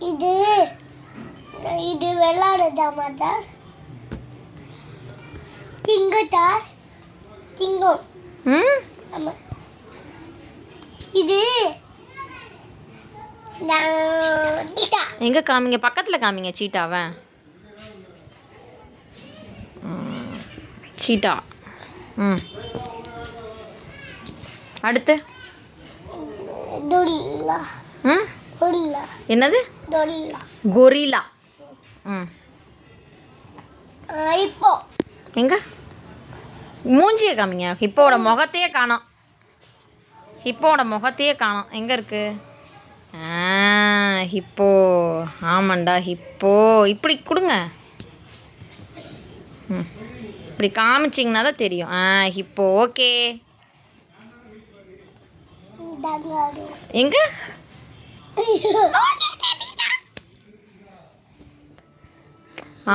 இது இது விளையாடுதாமா தான் திங்கட்டார் திங்கம். ஆமா இது சீட்டா. எங்க காமிங்க, பக்கத்துல காமிங்க சீட்டாவை. சீட்டா. அடுத்து கொரில்லா. கொரில்லா என்னது? கொரில்லா. கொரில்லா. இப்போ எங்க மூஞ்சியை காமிங்க. ஹிப்போட முகத்தையே காணோம். ஹிப்போட முகத்தையே காணோம். எங்க இருக்கு? ஹிப்போ. ஆமாண்டா ஹிப்போ. இப்படி கொடுங்க. இப்படி காமிச்சிங்கன்னா தான் தெரியும். ஹிப்போ. ஓகே. எங்க?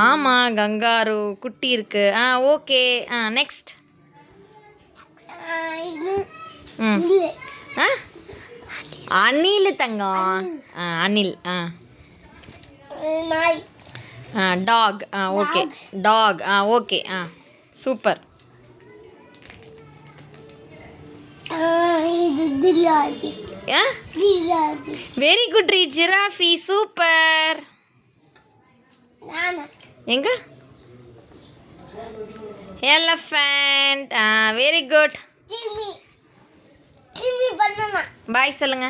ஆமாம் கங்காரு குட்டி இருக்கு. ஓகே. நெக்ஸ்ட். அணில் தங்கம். அணில். Dog. Okay dog. Okay. Super. Very good ரீ. ஜிராஃபி. சூப்பர். எங்க? எலஃபண்ட். Very good. பாய் சொல்லுங்க.